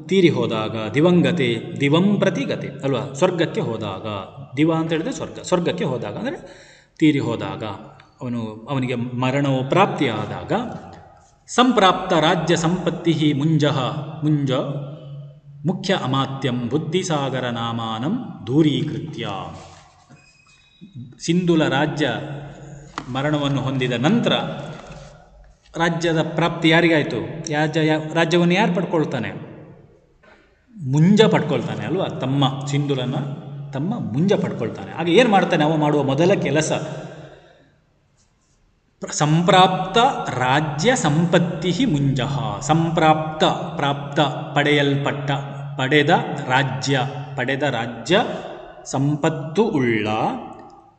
Speaker 1: ತೀರಿ ಹೋದಾಗ. ದಿವಂಗತೆ, ದಿವಂ ಪ್ರತಿ ಗತೆ ಅಲ್ವಾ, ಸ್ವರ್ಗಕ್ಕೆ ಹೋದಾಗ. ದಿವ ಅಂತ ಹೇಳಿದ್ರೆ ಸ್ವರ್ಗ, ಸ್ವರ್ಗಕ್ಕೆ ಹೋದಾಗ ಅಂದರೆ ತೀರಿ ಹೋದಾಗ, ಅವನಿಗೆ ಮರಣವು ಪ್ರಾಪ್ತಿಯಾದಾಗ. ಸಂಪ್ರಾಪ್ತ ರಾಜ್ಯ ಸಂಪತ್ತಿ ಮುಂಜ ಮುಖ್ಯ ಅಮಾತ್ಯಂ ಬುದ್ಧಿಸಾಗರ ನಾಮಾನಂ ದೂರೀಕೃತ್ಯ. ಸಿಂಧುಲ ರಾಜ್ಯ ಮರಣವನ್ನು ಹೊಂದಿದ ನಂತರ ರಾಜ್ಯದ ಪ್ರಾಪ್ತಿ ಯಾರಿಗಾಯಿತು? ರಾಜ್ಯವನ್ನು ಯಾರು ಪಡ್ಕೊಳ್ತಾನೆ? ಮುಂಜ ಪಡ್ಕೊಳ್ತಾನೆ ಅಲ್ವಾ, ತಮ್ಮ ಸಿಂಧುಲನ ತಮ್ಮ ಮುಂಜ ಪಡ್ಕೊಳ್ತಾನೆ. ಆಗ ಏನು ಮಾಡ್ತಾನೆ? ಅವ ಮಾಡುವ ಮೊದಲ ಕೆಲಸ, ಸಂಪ್ರಾಪ್ತ ರಾಜ್ಯ ಸಂಪತ್ತಿ ಮುಂಜ. ಸಂಪ್ರಾಪ್ತ, ಪ್ರಾಪ್ತ ಪಡೆಯಲ್ಪಟ್ಟ, ಪಡೆದ ರಾಜ್ಯ ಸಂಪತ್ತು ಉಳ್ಳ.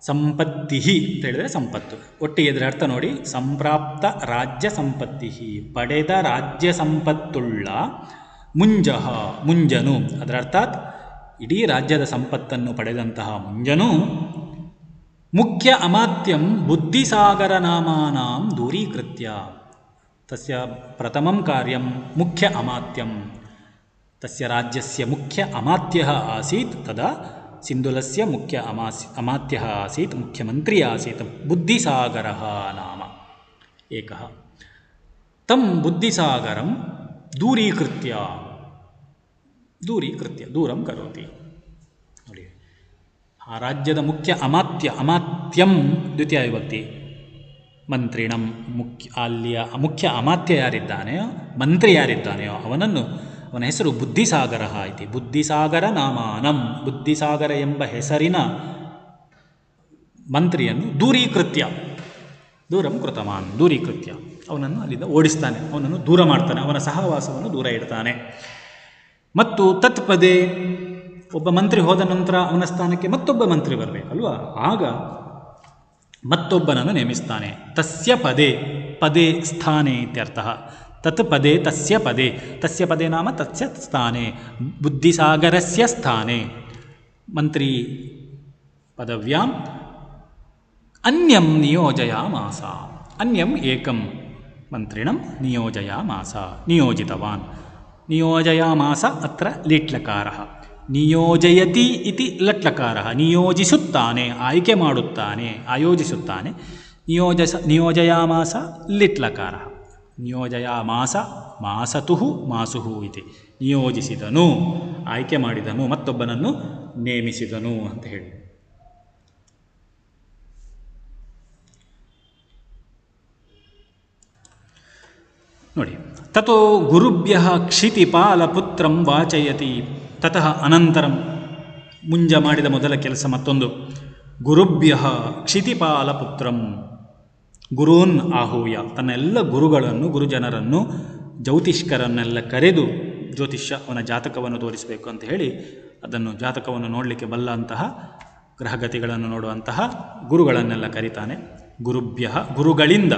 Speaker 1: ಸಂಪತ್ತಿ ಅಂತ ಹೇಳಿದರೆ ಸಂಪತ್ತು, ಒಟ್ಟಿಗೆ ಇದರ ಅರ್ಥ ನೋಡಿ. ಸಂಪ್ರಾಪ್ತ ರಾಜ್ಯ ಸಂಪತ್ತಿ, ಪಡೆದ ರಾಜ್ಯ ಸಂಪತ್ತುಳ್ಳ. ಮುಂಜನು, ಅದರ ಅರ್ಥಾತ್ ಇಡೀ ರಾಜ್ಯದ ಸಂಪತ್ತನ್ನು ಪಡೆದಂತಹ ಮುಂಜನು. ಮುಖ್ಯ ಅಮಾತ್ಯಂ ಬುದ್ಧಿಸಾಗರ ನಾಮಾನಾಂ ದೂರೀಕೃತ್ಯ. ತಸ್ಯ ಪ್ರಥಮಂ ಕಾರ್ಯಂ ಮುಖ್ಯ ಅಮಾತ್ಯಂ. ತಸ್ಯ ರಾಜ್ಯಸ್ಯ ಮುಖ್ಯ ಅಮಾತ್ಯಃ ಆಸೀತ್. ತದಾ ಸಿಂಧುಲಸ್ಯ ಮುಖ್ಯ ಅಮಾತ್ಯಃ ಆಸೀತ್, ಮುಖ್ಯಮಂತ್ರಿ ಆಸೀತ್. ಬುದ್ಧಿಸಾಗರಃ ನಾಮ ಏಕಃ. ತಂ ಬುದ್ಧಿಸಾಗರಂ ದೂರೀಕೃತ್ಯ. ದೂರೀಕೃತ್ಯ ದೂರಂ ಕರೋತಿ. ನೋಡಿ, ಆ ರಾಜ್ಯದ ಮುಖ್ಯ ಅಮಾತ್ಯಂ ದ್ವಿತೀಯ ವಿಭಕ್ತಿ, ಮಂತ್ರಿಣಂ ಅಲ್ಲಿಯ ಮುಖ್ಯ ಅಮಾತ್ಯ ಯಾರಿದ್ದಾನೆಯೋ, ಮಂತ್ರಿ ಯಾರಿದ್ದಾನೆಯೋ ಅವನ ಹೆಸರು ಬುದ್ಧಿಸಾಗರ ಇತಿ. ಬುದ್ಧಿಸಾಗರ ನಾಮಾನಂ, ಬುದ್ಧಿಸಾಗರ ಎಂಬ ಹೆಸರಿನ ಮಂತ್ರಿಯನ್ನು ದೂರಂ ಕೃತವಾನ್, ದೂರೀಕೃತ್ಯ ಅವನನ್ನು ಅಲ್ಲಿಂದ ಓಡಿಸ್ತಾನೆ, ಅವನನ್ನು ದೂರ ಮಾಡ್ತಾನೆ, ಅವನ ಸಹವಾಸವನ್ನು ದೂರ ಇಡ್ತಾನೆ. ಮತ್ತು ತತ್ಪದೇ, ಒಬ್ಬ ಮಂತ್ರಿ ಹೋದ ನಂತರ ಅವನ ಸ್ಥಾನಕ್ಕೆ ಮತ್ತೊಬ್ಬ ಮಂತ್ರಿ ಬರಬೇಕಲ್ವಾ, ಆಗ ಮತ್ತೊಬ್ಬನನ್ನು ನೇಮಿಸ್ತಾನೆ. ತಸ್ಯ ಪದೇ ಸ್ಥಾನೆ ಇತ್ಯರ್ಥ. ತತ್ ಪದೇ ತಸ್ಯ ಪದೇ ನಾಮ ತಸ್ಯ ಸ್ಥಾನೆ, ಬುದ್ಧಿಸಾಗರಸ್ಯ ಸ್ಥಾನೆ ಮಂತ್ರಿ ಪದವ್ಯಾಂ ಅನ್ಯಂ ನಿಯೋಜಯಾಮಾಸ. ಅನ್ಯಂ ಏಕಂ ಮಂತ್ರಿಣಂ ನಿಯೋಜಯಾಮಾಸ, ನಿಯೋಜಿತವಾನ್. ನಿಯೋಜಯಾಮಾಸ ಅತ್ರ ಲಿಟ್ಲಕಾರ. ನಿಯೋಜಯತಿ ಇತಿ ಲಟ್ಲಕಾರ. ನಿಯೋಜಿಸುತ್ತಾನೆ, ಆಯ್ಕೆ ಮಾಡುತ್ತಾನೆ, ಆಯೋಜಿಸುತ್ತಾನೆ. ನಿಯೋಜಯಾಮಾಸ ಲಿಟ್ಲಕಾರ. ನಿಯೋಜಯಾಮಾಸ ಮಾಸತುಃ ಮಾಸುಃ ಇತಿ. ನಿಯೋಜಿಸಿದನು, ಆಯ್ಕೆ ಮಾಡಿದನು, ಮತ್ತೊಬ್ಬನನ್ನು ನೇಮಿಸಿದನು ಅಂತ ಹೇಳಿ. ನೋಡಿ, ತತೋ ಗುರುಭ್ಯಃ ಕ್ಷಿತಿಪಾಲಪುತ್ರಂ ವಾಚಯತಿ. ತತಃ ಅನಂತರಂ, ಮುಂಜ ಮಾಡಿದ ಮೊದಲ ಕೆಲಸ ಮತ್ತೊಂದು. ಗುರುಭ್ಯಃ ಕ್ಷಿತಿಪಾಲಪುತ್ರಂ, ಗುರೂನ್ ಆಹೂಯ, ತನ್ನ ಎಲ್ಲ ಗುರುಗಳನ್ನು, ಗುರುಜನರನ್ನು, ಜ್ಯೋತಿಷ್ಕರನ್ನೆಲ್ಲ ಕರೆದು, ಜ್ಯೋತಿಷ್ಯ ಅವನ ಜಾತಕವನ್ನು ತೋರಿಸಬೇಕು ಅಂತ ಹೇಳಿ, ಅದನ್ನು ಜಾತಕವನ್ನು ನೋಡಲಿಕ್ಕೆ ಬಲ್ಲ ಅಂತಹ, ಗ್ರಹಗತಿಗಳನ್ನು ನೋಡುವಂತಹ ಗುರುಗಳನ್ನೆಲ್ಲ ಕರೀತಾನೆ. ಗುರುಭ್ಯಃ, ಗುರುಗಳಿಂದ,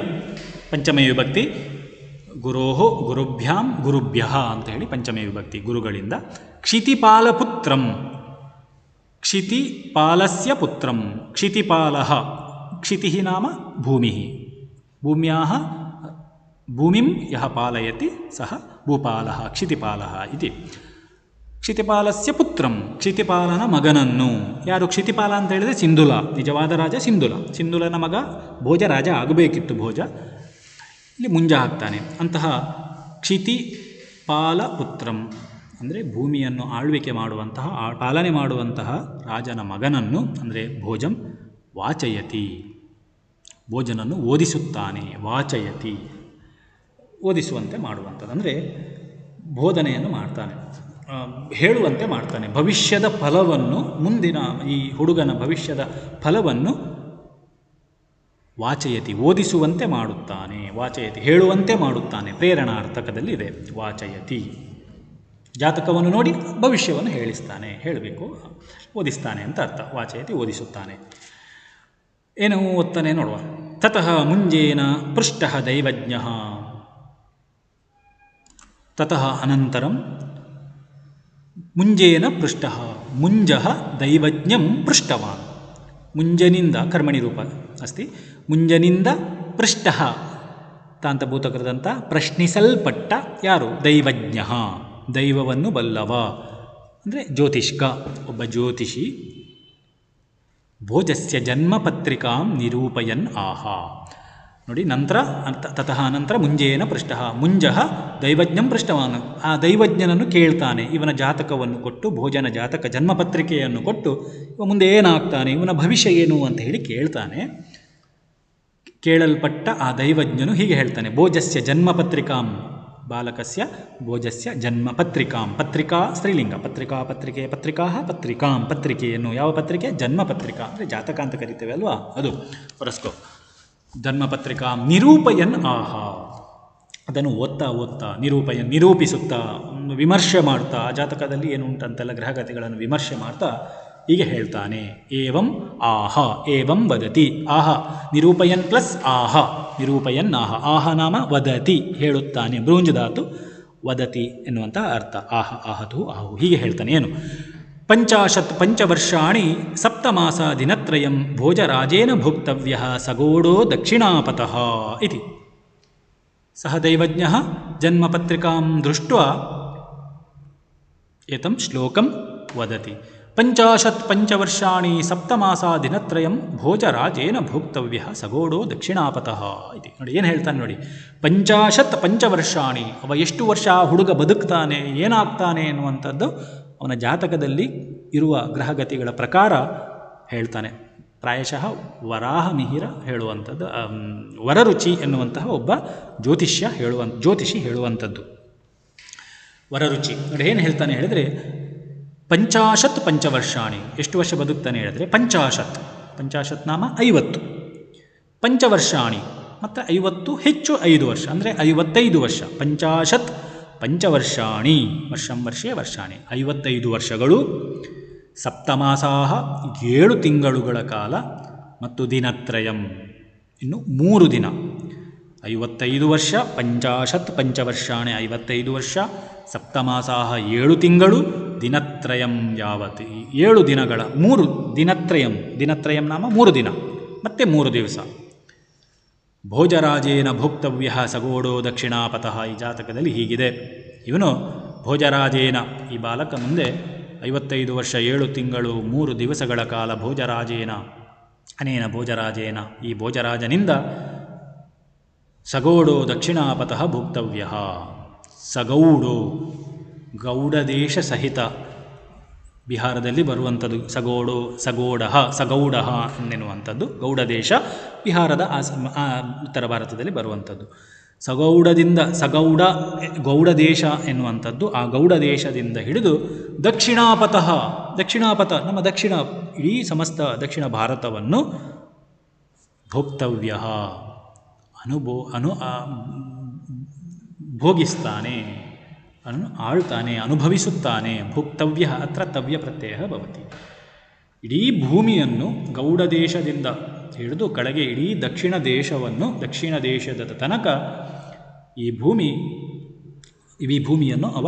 Speaker 1: ಪಂಚಮೇ ವಿಭಕ್ತಿ, ಗುರೋಹೋ ಗುರುಭ್ಯಾಂ ಗುರುಭ್ಯಃ ಅಂತ ಹೇಳಿ ಪಂಚಮೇ ವಿಭಕ್ತಿ, ಗುರುಗಳಿಂದ. ಕ್ಷಿತಿಪಾಲಪುತ್ರಂ, ಕ್ಷಿತಿಪಾಲಸ್ಯ ಪುತ್ರಂ. ಕ್ಷಿತಿಪಾಲಃ, ಕ್ಷಿತಿಃ ನಾಮ ಭೂಮಿಃ, ಭೂಮ್ಯಾಃ ಭೂಮಿಂ ಯಃ ಪಾಲಯತಿ ಸಹ ಭೂಪಾಲಃ ಕ್ಷಿತಿಪಾಲಃ ಇತಿ. ಕ್ಷಿತಿಪಾಲಸ್ಯ ಪುತ್ರಂ, ಕ್ಷಿತಿಪಾಲನ ಮಗನನ್ನು. ಯಾರು ಕ್ಷಿತಿಪಾಲ ಅಂತ ಹೇಳಿದರೆ ಸಿಂಧುಲ, ನಿಜವಾದ ರಾಜ ಸಿಂಧುಲ. ಸಿಂಧುಲನ ಮಗ ಭೋಜ ರಾಜ ಆಗಬೇಕಿತ್ತು, ಭೋಜ ಇಲ್ಲಿ ಮುಂಜ ಹಾಕ್ತಾನೆ. ಅಂತಹ ಕ್ಷಿತಿಪಾಲ ಪುತ್ರಂ ಅಂದರೆ ಭೂಮಿಯನ್ನು ಆಳ್ವಿಕೆ ಮಾಡುವಂತಹ, ಪಾಲನೆ ಮಾಡುವಂತಹ ರಾಜನ ಮಗನನ್ನು, ಅಂದರೆ ಭೋಜಂ ವಾಚಯತಿ, ಭೋಜನನ್ನು ಓದಿಸುತ್ತಾನೆ. ವಾಚಯತಿ ಓದಿಸುವಂತೆ ಮಾಡುವಂಥದ್ದು, ಅಂದರೆ ಬೋಧನೆಯನ್ನು ಮಾಡ್ತಾನೆ, ಹೇಳುವಂತೆ ಮಾಡ್ತಾನೆ. ಭವಿಷ್ಯದ ಫಲವನ್ನು, ಮುಂದಿನ ಈ ಹುಡುಗನ ಭವಿಷ್ಯದ ಫಲವನ್ನು ವಾಚಯತಿ, ಓದಿಸುವಂತೆ ಮಾಡುತ್ತಾನೆ. ವಾಚಯತಿ ಹೇಳುವಂತೆ ಮಾಡುತ್ತಾನೆ, ಪ್ರೇರಣಾರ್ಥಕದಲ್ಲಿ ಇದೆ. ವಾಚಯತಿ ಜಾತಕವನ್ನು ನೋಡಿ ಭವಿಷ್ಯವನ್ನು ಹೇಳಿಸ್ತಾನೆ, ಹೇಳಬೇಕು, ಓದಿಸ್ತಾನೆ ಅಂತ ಅರ್ಥ. ವಾಚಯತಿ ಓದಿಸುತ್ತಾನೆ. ಏನು ಓದ್ತಾನೆ ನೋಡುವ. ತತಃ ಮುಂಜೇನ ಪೃಷ್ಟಃ ದೈವಜ್ಞಃ. ತತಃ ಅನಂತರಂ ಮುಂಜೇನ ಪೃಷ್ಟಃ, ಮುಂಜಃ ದೈವಜ್ಞಂ ಪೃಷ್ಟವಾನ್. ಮುಂಜನಿಂದ ಕರ್ಮಣಿ ರೂಪ ಅಸ್ತಿ. ಮುಂಜನಿಂದ ಪೃಷ್ಟಃ ತಾಂತಭೂತಕೃದಂತ ಪ್ರಶ್ನಿಸಲ್ಪಟ್ಟ ಯಾರು? ದೈವಜ್ಞ, ದೈವವನ್ನು ಬಲ್ಲವ ಅಂದರೆ ಜ್ಯೋತಿಷ್ಕ, ಒಬ್ಬ ಜ್ಯೋತಿಷಿ. ಭೋಜಸ್ಯ ಜನ್ಮಪತ್ರಿಕಾಂ ನಿರೂಪಯನ್ ಆಹ. ನೋಡಿ, ನಂತರ ತತಃ ಅನಂತರ ಮುಂಜೇನ ಪೃಷ್ಟಃ, ಮುಂಜಃ ದೈವಜ್ಞಂ ಪೃಷ್ಟವಾನ್. ಆ ದೈವಜ್ಞನನ್ನು ಕೇಳ್ತಾನೆ, ಇವನ ಜಾತಕವನ್ನು ಕೊಟ್ಟು, ಭೋಜನ ಜಾತಕ ಜನ್ಮಪತ್ರಿಕೆಯನ್ನು ಕೊಟ್ಟು, ಇವ ಮುಂದೆ ಏನಾಗ್ತಾನೆ, ಇವನ ಭವಿಷ್ಯ ಏನು ಅಂತ ಹೇಳಿ ಕೇಳ್ತಾನೆ. ಕೇಳಲ್ಪಟ್ಟ ಆ ದೈವಜ್ಞನು ಹೀಗೆ ಹೇಳ್ತಾನೆ. ಭೋಜಸ್ಯ ಜನ್ಮಪತ್ರಿಕಾಂ, ಬಾಲಕಸ್ಯ ಭೋಜಸ್ಯ ಜನ್ಮಪತ್ರಿಕಾಂ. ಪತ್ರಿಕಾ ಸ್ತ್ರೀಲಿಂಗ, ಪತ್ರಿಕಾ ಪತ್ರಿಕೆ, ಪತ್ರಿಕಾ ಪತ್ರಿಕಾಂ. ಪತ್ರಿಕೆಯನ್ನು, ಯಾವ ಪತ್ರಿಕೆ? ಜನ್ಮಪತ್ರಿಕಾ ಅಂದರೆ ಜಾತಕ ಅಂತ ಕರಿತೇವೆ ಅಲ್ವಾ, ಅದು ಹೊರಸ್ಕೋ. ಜನ್ಮಪತ್ರಿಕಾಂ ನಿರೂಪಯನ್ ಆಹ, ಅದನ್ನು ಓದ್ತಾ ನಿರೂಪಯನ್, ನಿರೂಪಿಸುತ್ತಾ, ವಿಮರ್ಶೆ ಮಾಡ್ತಾ, ಆ ಜಾತಕದಲ್ಲಿ ಏನು ಉಂಟಂತೆಲ್ಲ ಗ್ರಹಗತಿಗಳನ್ನು ವಿಮರ್ಶೆ ಮಾಡ್ತಾ ಹೀಗೆ ಹೇಳ್ತಾನೆ. ಏವಂ ಆಹ, ಏವಂ ವದತಿ. ಆಹ ನಿರೂಪಯನ್ ಪ್ಲಸ್ ಆಹ, ನಿರೂಪಯನ್ ಆಹ. ಆಹ ನಾಮ ವದತಿ, ಹೇಳುತ್ತಾನೆ. ಬ್ರೂಂಜ್ ಧಾತು ವದತಿ ಎನ್ನುವಂಥ ಅರ್ಥ. ಆಹ ಆಹತು ಆಹು, ಹೀಗೆ ಹೇಳ್ತಾನೆ. ಏನು? ಪಂಚವರ್ಷಾಣಿ ಸಪ್ತಮಾಸ ದಿನತ್ರಯಂ ಭೋಜರಾಜೇನ ಭೋಕ್ತವ್ಯ ಸಗೋಡೋ ದಕ್ಷಿಣಾಪತಃ ಇತಿ. ಸಹ ದೈವಜ್ಞಃ ಜನ್ಮಪತ್ರಿಕಾಂ ದೃಷ್ಟ್ವಾ ಏತಂ ಶ್ಲೋಕಂ ವದತಿ. ಪಂಚಾಶತ್ ಪಂಚವರ್ಷಾಣಿ ಸಪ್ತಮಾಸ ದಿನತ್ರಯಂ ಭೋಜರಾಜೇನ ಭೋಕ್ತವ್ಯ ಸಗೋಡೋ ದಕ್ಷಿಣಾಪತಃ ಇದೆ. ನೋಡಿ ಏನು ಹೇಳ್ತಾನೆ ನೋಡಿ, ಪಂಚಾಶತ್ ಪಂಚವರ್ಷಾಣಿ, ಅವ ಎಷ್ಟು ವರ್ಷ ಹುಡುಗ ಬದುಕ್ತಾನೆ, ಏನಾಗ್ತಾನೆ ಎನ್ನುವಂಥದ್ದು ಅವನ ಜಾತಕದಲ್ಲಿ ಇರುವ ಗ್ರಹಗತಿಗಳ ಪ್ರಕಾರ ಹೇಳ್ತಾನೆ. ಪ್ರಾಯಶಃ ವರಾಹ ಮಿಹಿರ ಹೇಳುವಂಥದ್ದು, ವರರುಚಿ ಎನ್ನುವಂತಹ ಒಬ್ಬ ಜ್ಯೋತಿಷಿ ಹೇಳುವಂಥದ್ದು. ವರರುಚಿ ನೋಡಿ ಏನು ಹೇಳ್ತಾನೆ ಹೇಳಿದರೆ, ಪಂಚಾಶತ್ ಪಂಚವರ್ಷಾಣಿ, ಎಷ್ಟು ವರ್ಷ ಬದುಕ್ತಾನೆ ಹೇಳಿದ್ರೆ ಪಂಚಾಶತ್ ನಾಮ 50, ಪಂಚವರ್ಷಾಣಿ ಮತ್ತು 50 ಹೆಚ್ಚು 5 ವರ್ಷ ಅಂದರೆ 55 ವರ್ಷ. ಪಂಚಾಶತ್ ಪಂಚವರ್ಷಾಣಿ ವರ್ಷೇ ವರ್ಷಾಣಿ, 55 ವರ್ಷಗಳು. ಸಪ್ತಮಾಸಾಹ 7 ತಿಂಗಳುಗಳ ಕಾಲ, ಮತ್ತು ದಿನತ್ರಯಂ ಇನ್ನು 3 ದಿನ. 55 ವರ್ಷ, ಪಂಚಾಶತ್ ಪಂಚವರ್ಷಾಣಿ 55 ವರ್ಷ, ಸಪ್ತಮಾಸಾಹ 7 ತಿಂಗಳು, ದಿನತ್ರಯಂ ಯಾವತ್ 7 ದಿನಗಳ 3 ದಿನತ್ರಯಂ ನಾಮ 3 ದಿನ ಮತ್ತು 3 ದಿವಸ. ಭೋಜರಾಜೇನ ಭೋಕ್ತವ್ಯ ಸಗೋಡೋ ದಕ್ಷಿಣಾಪತಃ, ಈ ಜಾತಕದಲ್ಲಿ ಹೀಗಿದೆ. ಇವನು ಭೋಜರಾಜೇನ, ಈ ಬಾಲಕ ಮುಂದೆ 55 ವರ್ಷ 7 ತಿಂಗಳು 3 ದಿವಸಗಳ ಕಾಲ ಅನೇನ ಭೋಜರಾಜೇನ, ಈ ಭೋಜರಾಜನಿಂದ ಸಗೋಡೋ ದಕ್ಷಿಣಾಪತಃ ಭೋಕ್ತವ್ಯ. ಸಗೌಡೋ, ಗೌಡದೇಶ ಸಹಿತ ಬಿಹಾರದಲ್ಲಿ ಬರುವಂಥದ್ದು. ಸಗೌಡ ಎನ್ನುವಂಥದ್ದು ಗೌಡದೇಶ, ಬಿಹಾರದ ಉತ್ತರ ಭಾರತದಲ್ಲಿ ಬರುವಂಥದ್ದು. ಗೌಡದೇಶ ಎನ್ನುವಂಥದ್ದು, ಆ ಗೌಡದೇಶದಿಂದ ಹಿಡಿದು ದಕ್ಷಿಣಾಪತ, ನಮ್ಮ ಇಡೀ ಸಮಸ್ತ ದಕ್ಷಿಣ ಭಾರತವನ್ನು ಭೋಕ್ತವ್ಯ ಭೋಗಿಸ್ತಾನೆ, ಆಳ್ತಾನೆ, ಅನುಭವಿಸುತ್ತಾನೆ. ಭೋಕ್ತವ್ಯ ಅತ್ರ ತವ್ಯ ಪ್ರತ್ಯಯ ಭವತಿ. ಇಡೀ ಭೂಮಿಯನ್ನು ಗೌಡದೇಶದಿಂದ ಹಿಡಿದು ಕೆಳಗೆ ಇಡೀ ದಕ್ಷಿಣ ದೇಶದ ತನಕ ಈ ಭೂಮಿಯನ್ನು ಅವ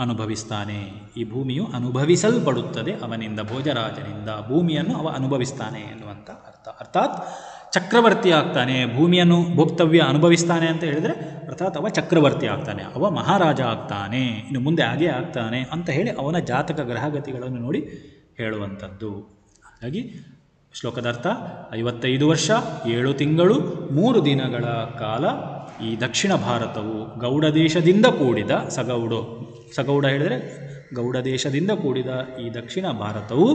Speaker 1: ಅನುಭವಿಸ್ತಾನೆ. ಈ ಭೂಮಿಯು ಅನುಭವಿಸಲ್ಪಡುತ್ತದೆ ಅವನಿಂದ, ಭೋಜರಾಜನಿಂದ ಭೂಮಿಯನ್ನು ಅವ ಅನುಭವಿಸ್ತಾನೆ ಎನ್ನುವಂಥ ಅರ್ಥಾತ್ ಚಕ್ರವರ್ತಿ ಆಗ್ತಾನೆ. ಭೂಮಿಯನ್ನು ಭೋಕ್ತವ್ಯ ಅನುಭವಿಸ್ತಾನೆ ಅಂತ ಹೇಳಿದರೆ ಅರ್ಥಾತ್ ಅವ ಚಕ್ರವರ್ತಿ ಆಗ್ತಾನೆ, ಅವ ಮಹಾರಾಜ ಆಗ್ತಾನೆ, ಇನ್ನು ಮುಂದೆ ಹಾಗೇ ಆಗ್ತಾನೆ ಅಂತ ಹೇಳಿ ಅವನ ಜಾತಕ ಗ್ರಹಗತಿಗಳನ್ನು ನೋಡಿ ಹೇಳುವಂಥದ್ದು. ಹಾಗಾಗಿ ಶ್ಲೋಕದ ಅರ್ಥ, 55 ವರ್ಷ 7 ತಿಂಗಳು 3 ದಿನಗಳ ಕಾಲ ಈ ದಕ್ಷಿಣ ಭಾರತವು ಗೌಡದೇಶದಿಂದ ಕೂಡಿದ, ಸಗೌಡ ಹೇಳಿದರೆ ಗೌಡದೇಶದಿಂದ ಕೂಡಿದ ಈ ದಕ್ಷಿಣ ಭಾರತವು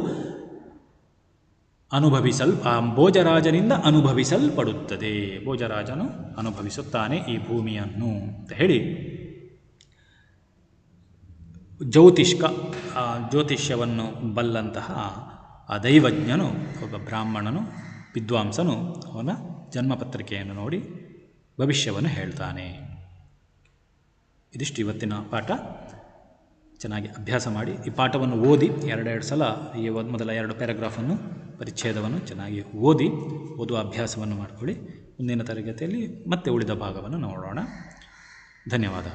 Speaker 1: ಭೋಜರಾಜನಿಂದ ಅನುಭವಿಸಲ್ಪಡುತ್ತದೆ. ಭೋಜರಾಜನು ಅನುಭವಿಸುತ್ತಾನೆ ಈ ಭೂಮಿಯನ್ನು ಅಂತ ಹೇಳಿ, ಜ್ಯೋತಿಷ್ಯವನ್ನು ಬಲ್ಲಂತಹ ಆ ದೈವಜ್ಞನು, ಒಬ್ಬ ಬ್ರಾಹ್ಮಣನು, ವಿದ್ವಾಂಸನು ಅವನ ಜನ್ಮಪತ್ರಿಕೆಯನ್ನು ನೋಡಿ ಭವಿಷ್ಯವನ್ನು ಹೇಳ್ತಾನೆ. ಇದಿಷ್ಟು ಇವತ್ತಿನ ಪಾಠ. ಚೆನ್ನಾಗಿ ಅಭ್ಯಾಸ ಮಾಡಿ. ಈ ಪಾಠವನ್ನು ಓದಿ 2 ಸಲ ಈ ಮೊದಲ 2 ಪ್ಯಾರಾಗ್ರಾಫನ್ನು, ಪರಿಚ್ಛೇದವನ್ನು ಚೆನ್ನಾಗಿ ಓದುವ ಅಭ್ಯಾಸವನ್ನು ಮಾಡಿಕೊಳ್ಳಿ. ಮುಂದಿನ ತರಗತಿಯಲ್ಲಿ ಮತ್ತೆ ಉಳಿದ ಭಾಗವನ್ನು ನೋಡೋಣ. ಧನ್ಯವಾದ.